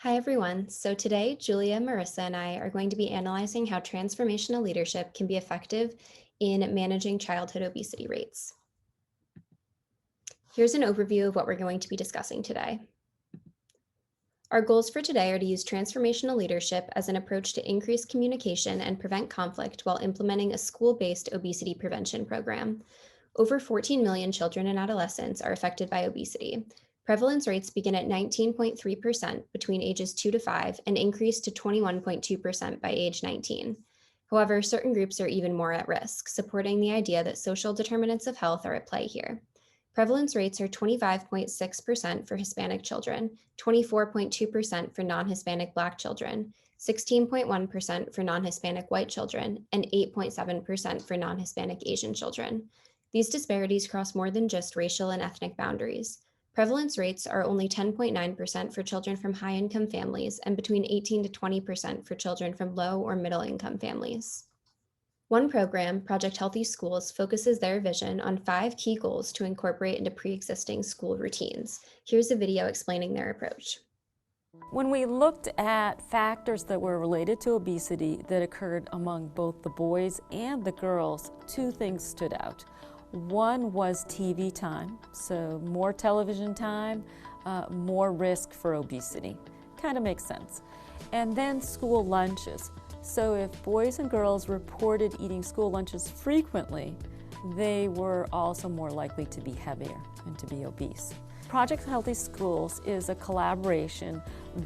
Hi, everyone. So today, Julia, Marissa, and I are going to be analyzing how transformational leadership can be effective in managing childhood obesity rates. Here's an overview of what we're going to be discussing today. Our goals for today are to use transformational leadership as an approach to increase communication and prevent conflict while implementing a school-based obesity prevention program. Over 14 million children and adolescents are affected by obesity. Prevalence rates begin at 19.3% between ages 2 to 5 and increase to 21.2% by age 19. However, certain groups are even more at risk, supporting the idea that social determinants of health are at play here. Prevalence rates are 25.6% for Hispanic children, 24.2% for non-Hispanic Black children, 16.1% for non-Hispanic white children, and 8.7% for non-Hispanic Asian children. These disparities cross more than just racial and ethnic boundaries. Prevalence rates are only 10.9% for children from high-income families and between 18 to 20% for children from low or middle-income families. One program, Project Healthy Schools, focuses their vision on 5 key goals to incorporate into pre-existing school routines. Here's a video explaining their approach. When we looked at factors that were related to obesity that occurred among both the boys and the girls, 2 things stood out. One was TV time, so more television time, more risk for obesity. Kind of makes sense. And then school lunches. So if boys and girls reported eating school lunches frequently, they were also more likely to be heavier and to be obese. Project Healthy Schools is a collaboration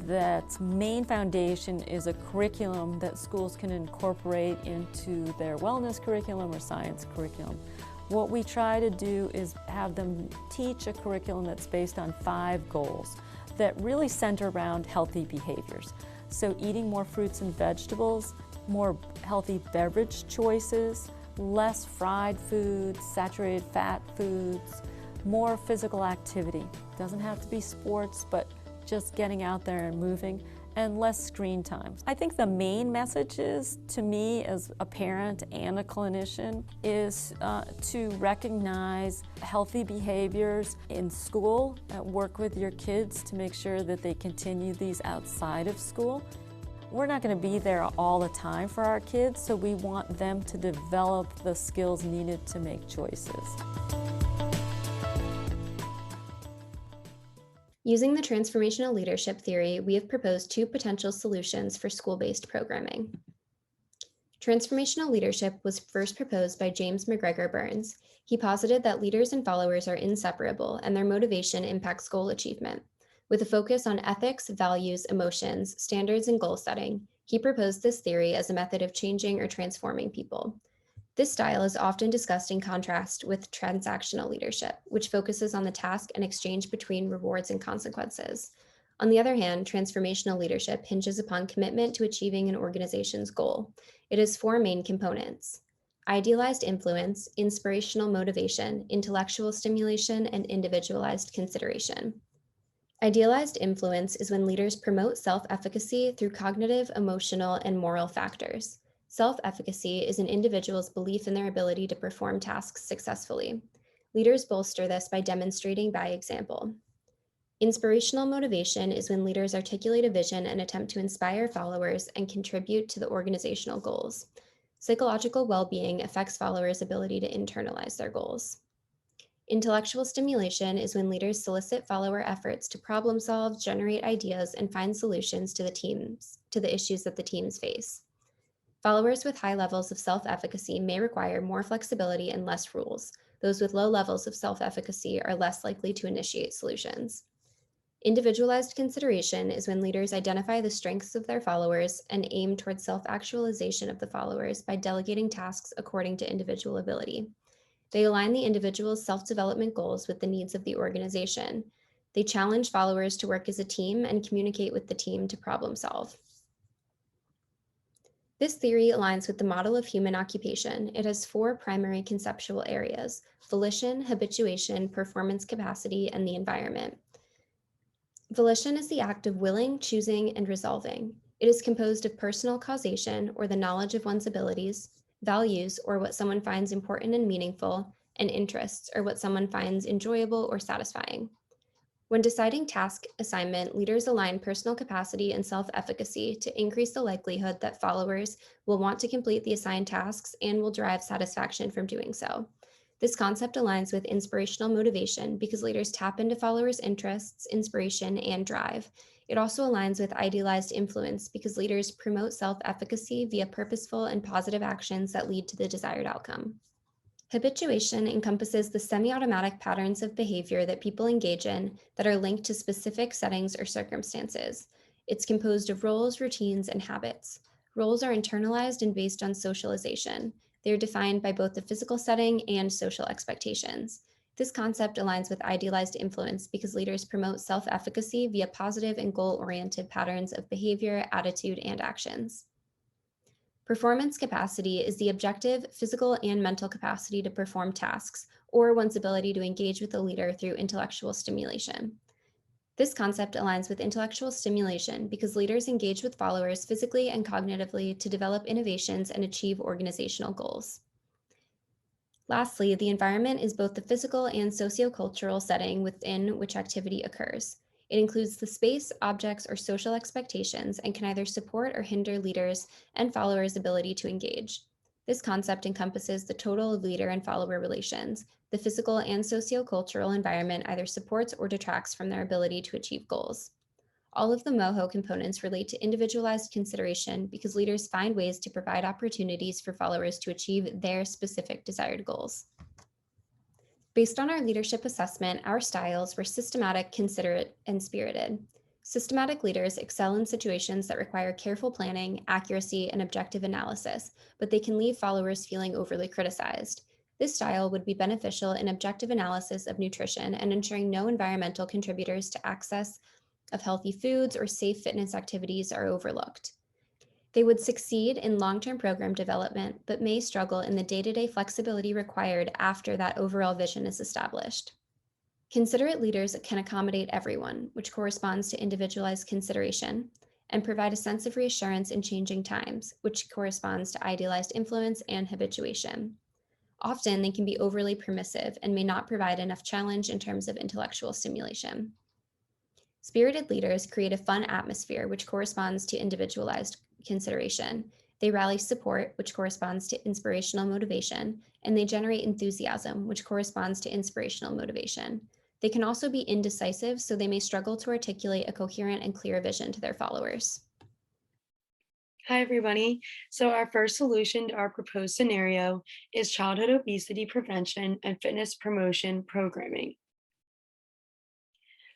that's main foundation is a curriculum that schools can incorporate into their wellness curriculum or science curriculum. What we try to do is have them teach a curriculum that's based on 5 goals that really center around healthy behaviors. So eating more fruits and vegetables, more healthy beverage choices, less fried foods, saturated fat foods, more physical activity. Doesn't have to be sports, but just getting out there and moving, and less screen time. I think the main message is, to me as a parent and a clinician, is to recognize healthy behaviors in school, work with your kids to make sure that they continue these outside of school. We're not going to be there all the time for our kids, so we want them to develop the skills needed to make choices. Using the transformational leadership theory, we have proposed 2 potential solutions for school-based programming. Transformational leadership was first proposed by James McGregor Burns. He posited that leaders and followers are inseparable and their motivation impacts goal achievement. With a focus on ethics, values, emotions, standards, and goal setting, he proposed this theory as a method of changing or transforming people. This style is often discussed in contrast with transactional leadership, which focuses on the task and exchange between rewards and consequences. On the other hand, transformational leadership hinges upon commitment to achieving an organization's goal. It has 4 main components: idealized influence, inspirational motivation, intellectual stimulation, and individualized consideration. Idealized influence is when leaders promote self-efficacy through cognitive, emotional, and moral factors. Self-efficacy is an individual's belief in their ability to perform tasks successfully. Leaders bolster this by demonstrating by example. Inspirational motivation is when leaders articulate a vision and attempt to inspire followers and contribute to the organizational goals. Psychological well-being affects followers' ability to internalize their goals. Intellectual stimulation is when leaders solicit follower efforts to problem solve, generate ideas, and find solutions to the issues that the teams face. Followers with high levels of self-efficacy may require more flexibility and less rules. Those with low levels of self-efficacy are less likely to initiate solutions. Individualized consideration is when leaders identify the strengths of their followers and aim towards self-actualization of the followers by delegating tasks according to individual ability. They align the individual's self-development goals with the needs of the organization. They challenge followers to work as a team and communicate with the team to problem solve. This theory aligns with the model of human occupation. It has 4 primary conceptual areas: volition, habituation, performance capacity, and the environment. Volition is the act of willing, choosing, and resolving. It is composed of personal causation, or the knowledge of one's abilities, values, or what someone finds important and meaningful, and interests, or what someone finds enjoyable or satisfying. When deciding task assignment, leaders align personal capacity and self-efficacy to increase the likelihood that followers will want to complete the assigned tasks and will derive satisfaction from doing so. This concept aligns with inspirational motivation because leaders tap into followers' interests, inspiration, and drive. It also aligns with idealized influence because leaders promote self-efficacy via purposeful and positive actions that lead to the desired outcome. Habituation encompasses the semi-automatic patterns of behavior that people engage in that are linked to specific settings or circumstances. It's composed of roles, routines, and habits. Roles are internalized and based on socialization. They are defined by both the physical setting and social expectations. This concept aligns with idealized influence because leaders promote self-efficacy via positive and goal-oriented patterns of behavior, attitude, and actions. Performance capacity is the objective physical and mental capacity to perform tasks, or one's ability to engage with the leader through intellectual stimulation. This concept aligns with intellectual stimulation because leaders engage with followers physically and cognitively to develop innovations and achieve organizational goals. Lastly, the environment is both the physical and sociocultural setting within which activity occurs. It includes the space, objects, or social expectations and can either support or hinder leaders and followers' ability to engage. This concept encompasses the total of leader and follower relations. The physical and sociocultural environment either supports or detracts from their ability to achieve goals. All of the MOHO components relate to individualized consideration because leaders find ways to provide opportunities for followers to achieve their specific desired goals. Based on our leadership assessment, our styles were systematic, considerate, and spirited. Systematic leaders excel in situations that require careful planning, accuracy, and objective analysis, but they can leave followers feeling overly criticized. This style would be beneficial in objective analysis of nutrition and ensuring no environmental contributors to access of healthy foods or safe fitness activities are overlooked. They would succeed in long-term program development, but may struggle in the day-to-day flexibility required after that overall vision is established. Considerate leaders can accommodate everyone, which corresponds to individualized consideration, and provide a sense of reassurance in changing times, which corresponds to idealized influence and habituation. Often, they can be overly permissive and may not provide enough challenge in terms of intellectual stimulation. Spirited leaders create a fun atmosphere, which corresponds to individualized consideration. They rally support, which corresponds to inspirational motivation, and they generate enthusiasm, which corresponds to inspirational motivation. They can also be indecisive, so they may struggle to articulate a coherent and clear vision to their followers. Hi, everybody. So our first solution to our proposed scenario is childhood obesity prevention and fitness promotion programming.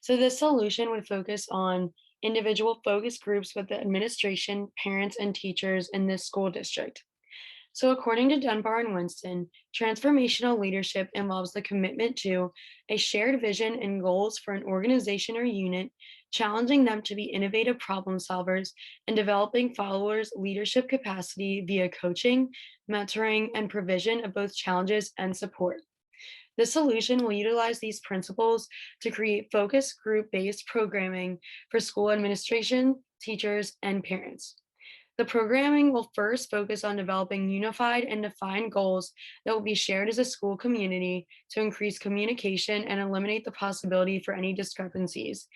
So this solution would focus on individual focus groups with the administration, parents, and teachers in this school district. So according to Dunbar and Winston, transformational leadership involves the commitment to a shared vision and goals for an organization or unit, challenging them to be innovative problem solvers and developing followers' leadership capacity via coaching, mentoring, and provision of both challenges and support. This solution will utilize these principles to create focus group-based programming for school administration, teachers, and parents. The programming will first focus on developing unified and defined goals that will be shared as a school community to increase communication and eliminate the possibility for any discrepancies.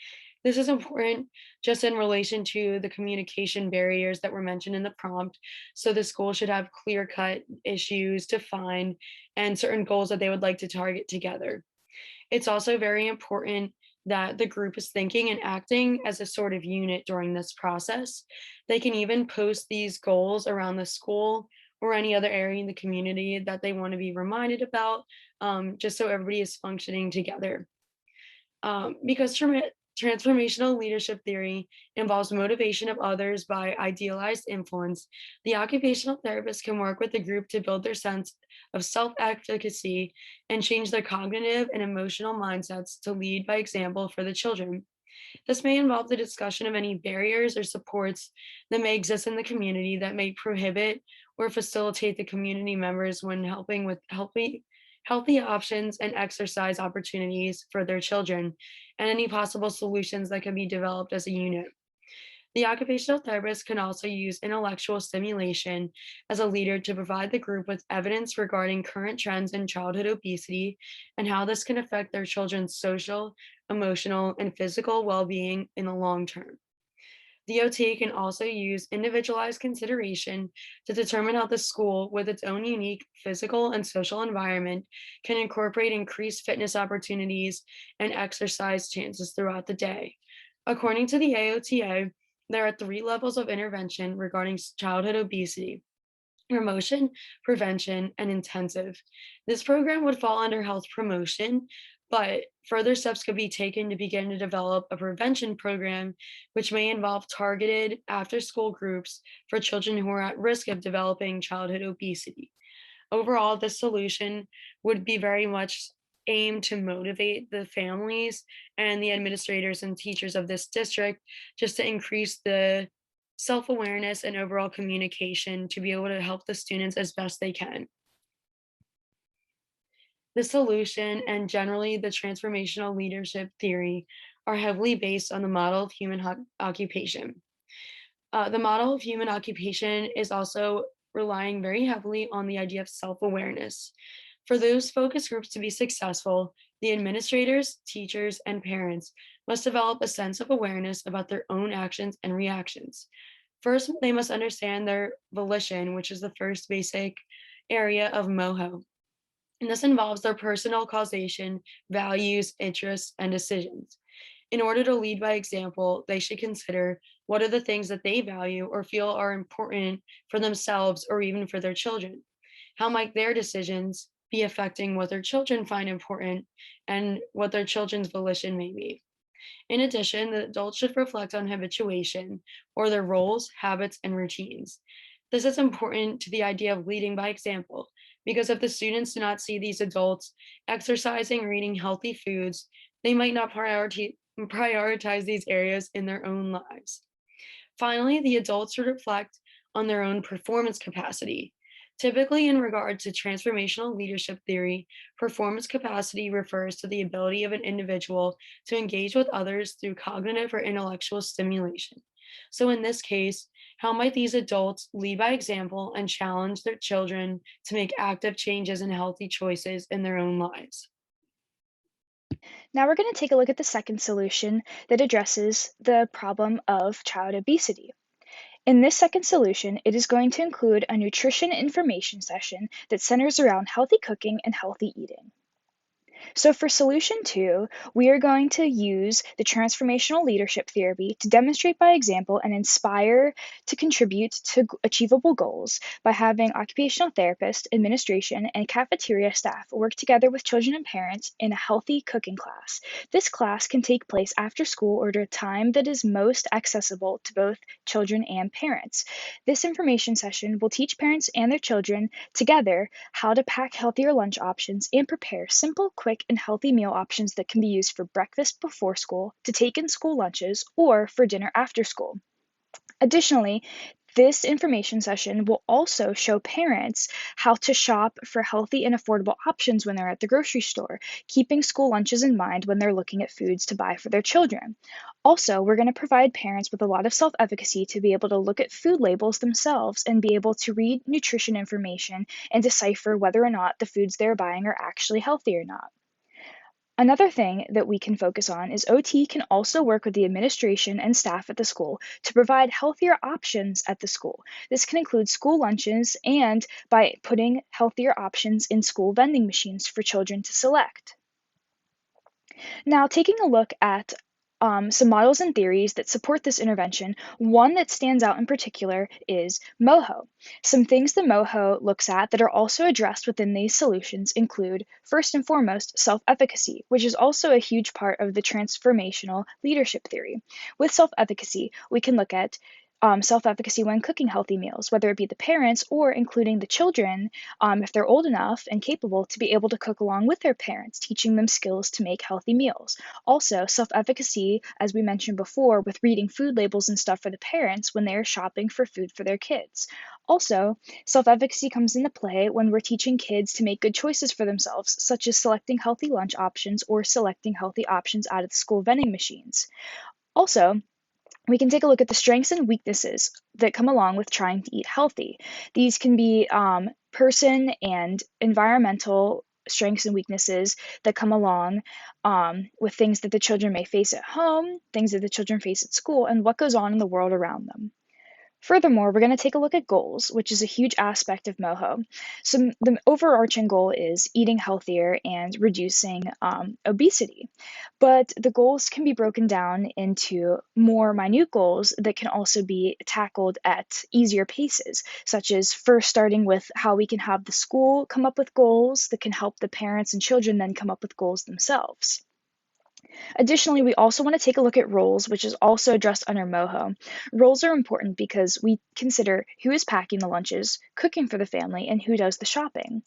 This is important just in relation to the communication barriers that were mentioned in the prompt. So the school should have clear-cut issues defined and certain goals that they would like to target together. It's also very important that the group is thinking and acting as a sort of unit during this process. They can even post these goals around the school or any other area in the community that they want to be reminded about, just so everybody is functioning together. Because transformational leadership theory involves motivation of others by idealized influence, the occupational therapist can work with the group to build their sense of self efficacy and change their cognitive and emotional mindsets to lead by example for the children. This may involve the discussion of any barriers or supports that may exist in the community that may prohibit or facilitate the community members when helping with healthy options and exercise opportunities for their children, and any possible solutions that can be developed as a unit. The occupational therapist can also use intellectual stimulation as a leader to provide the group with evidence regarding current trends in childhood obesity and how this can affect their children's social, emotional, and physical well-being in the long term. The OT can also use individualized consideration to determine how the school, with its own unique physical and social environment, can incorporate increased fitness opportunities and exercise chances throughout the day. According to the AOTA, there are 3 levels of intervention regarding childhood obesity: promotion, prevention, and intensive. This program would fall under health promotion, but further steps could be taken to begin to develop a prevention program, which may involve targeted after school groups for children who are at risk of developing childhood obesity. Overall, this solution would be very much aimed to motivate the families and the administrators and teachers of this district just to increase the self-awareness and overall communication to be able to help the students as best they can. The solution and generally the transformational leadership theory are heavily based on the model of human occupation. The model of human occupation is also relying very heavily on the idea of self awareness. For those focus groups to be successful, the administrators, teachers, and parents must develop a sense of awareness about their own actions and reactions. First, they must understand their volition, which is the first basic area of MOHO. And this involves their personal causation, values, interests, and decisions. In order to lead by example, they should consider what are the things that they value or feel are important for themselves or even for their children. How might their decisions be affecting what their children find important and what their children's volition may be? In addition, the adults should reflect on habituation or their roles, habits, and routines. This is important to the idea of leading by example, because if the students do not see these adults exercising or eating healthy foods, they might not prioritize these areas in their own lives. Finally, the adults should reflect on their own performance capacity. Typically, in regard to transformational leadership theory, performance capacity refers to the ability of an individual to engage with others through cognitive or intellectual stimulation. So, in this case, how might these adults lead by example and challenge their children to make active changes and healthy choices in their own lives? Now we're going to take a look at the second solution that addresses the problem of child obesity. In this second solution, it is going to include a nutrition information session that centers around healthy cooking and healthy eating. So for solution 2, we are going to use the transformational leadership theory to demonstrate by example and inspire to contribute to achievable goals by having occupational therapists, administration, and cafeteria staff work together with children and parents in a healthy cooking class. This class can take place after school or at a time that is most accessible to both children and parents. This information session will teach parents and their children together how to pack healthier lunch options and prepare simple, quick, and healthy meal options that can be used for breakfast before school, to take in school lunches, or for dinner after school. Additionally, this information session will also show parents how to shop for healthy and affordable options when they're at the grocery store, keeping school lunches in mind when they're looking at foods to buy for their children. Also, we're going to provide parents with a lot of self-efficacy to be able to look at food labels themselves and be able to read nutrition information and decipher whether or not the foods they're buying are actually healthy or not. Another thing that we can focus on is OT can also work with the administration and staff at the school to provide healthier options at the school. This can include school lunches and by putting healthier options in school vending machines for children to select. Now, taking a look at some models and theories that support this intervention, one that stands out in particular is MOHO. Some things that MOHO looks at that are also addressed within these solutions include, first and foremost, self-efficacy, which is also a huge part of the transformational leadership theory. With self-efficacy, we can look at self-efficacy when cooking healthy meals, whether it be the parents or including the children, if they're old enough and capable to be able to cook along with their parents, teaching them skills to make healthy meals. Also, self-efficacy, as we mentioned before, with reading food labels and stuff for the parents when they are shopping for food for their kids. Also, self-efficacy comes into play when we're teaching kids to make good choices for themselves, such as selecting healthy lunch options or selecting healthy options out of the school vending machines. Also, we can take a look at the strengths and weaknesses that come along with trying to eat healthy. These can be person and environmental strengths and weaknesses that come along with things that the children may face at home, things that the children face at school, and what goes on in the world around them. Furthermore, we're going to take a look at goals, which is a huge aspect of MOHO. So the overarching goal is eating healthier and reducing obesity. But the goals can be broken down into more minute goals that can also be tackled at easier paces, such as first starting with how we can have the school come up with goals that can help the parents and children then come up with goals themselves. Additionally, we also want to take a look at roles, which is also addressed under MOHO. Roles are important because we consider who is packing the lunches, cooking for the family, and who does the shopping.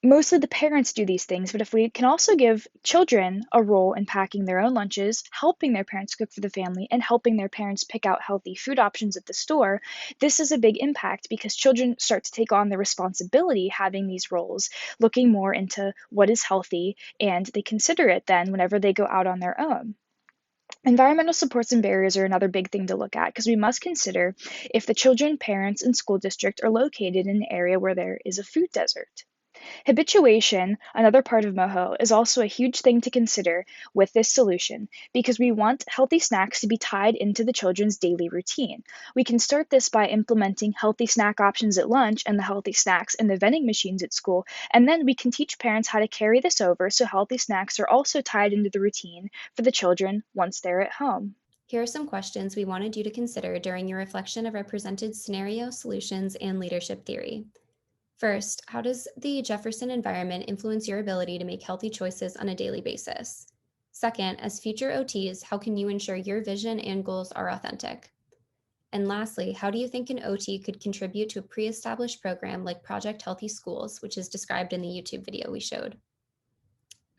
Mostly the parents do these things, but if we can also give children a role in packing their own lunches, helping their parents cook for the family, and helping their parents pick out healthy food options at the store, this is a big impact because children start to take on the responsibility having these roles, looking more into what is healthy, and they consider it then whenever they go out on their own. Environmental supports and barriers are another big thing to look at because we must consider if the children, parents, and school district are located in an area where there is a food desert. Habituation, another part of MOHO, is also a huge thing to consider with this solution because we want healthy snacks to be tied into the children's daily routine. We can start this by implementing healthy snack options at lunch and the healthy snacks in the vending machines at school, and then we can teach parents how to carry this over so healthy snacks are also tied into the routine for the children once they're at home. Here are some questions we wanted you to consider during your reflection of our presented scenario, solutions, and leadership theory. First, how does the Jefferson environment influence your ability to make healthy choices on a daily basis? Second, as future OTs, how can you ensure your vision and goals are authentic? And lastly, how do you think an OT could contribute to a pre-established program like Project Healthy Schools, which is described in the YouTube video we showed?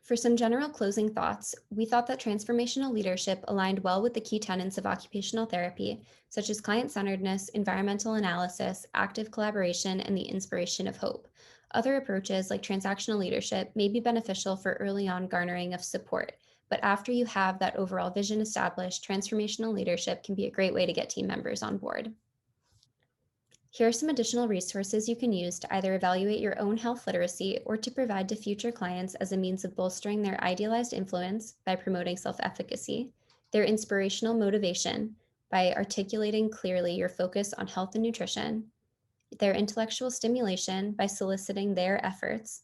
For some general closing thoughts, we thought that transformational leadership aligned well with the key tenets of occupational therapy, such as client-centeredness, environmental analysis, active collaboration, and the inspiration of hope. Other approaches, like transactional leadership, may be beneficial for early on garnering of support, but after you have that overall vision established, transformational leadership can be a great way to get team members on board. Here are some additional resources you can use to either evaluate your own health literacy or to provide to future clients as a means of bolstering their idealized influence by promoting self-efficacy, their inspirational motivation by articulating clearly your focus on health and nutrition, their intellectual stimulation by soliciting their efforts,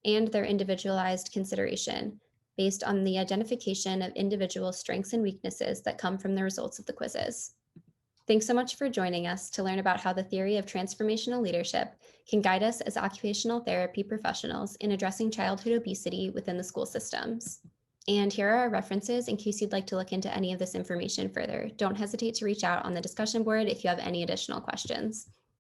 and their individualized consideration based on the identification of individual strengths and weaknesses that come from the results of the quizzes. Thanks so much for joining us to learn about how the theory of transformational leadership can guide us as occupational therapy professionals in addressing childhood obesity within the school systems. And here are our references in case you'd like to look into any of this information further. Don't hesitate to reach out on the discussion board if you have any additional questions.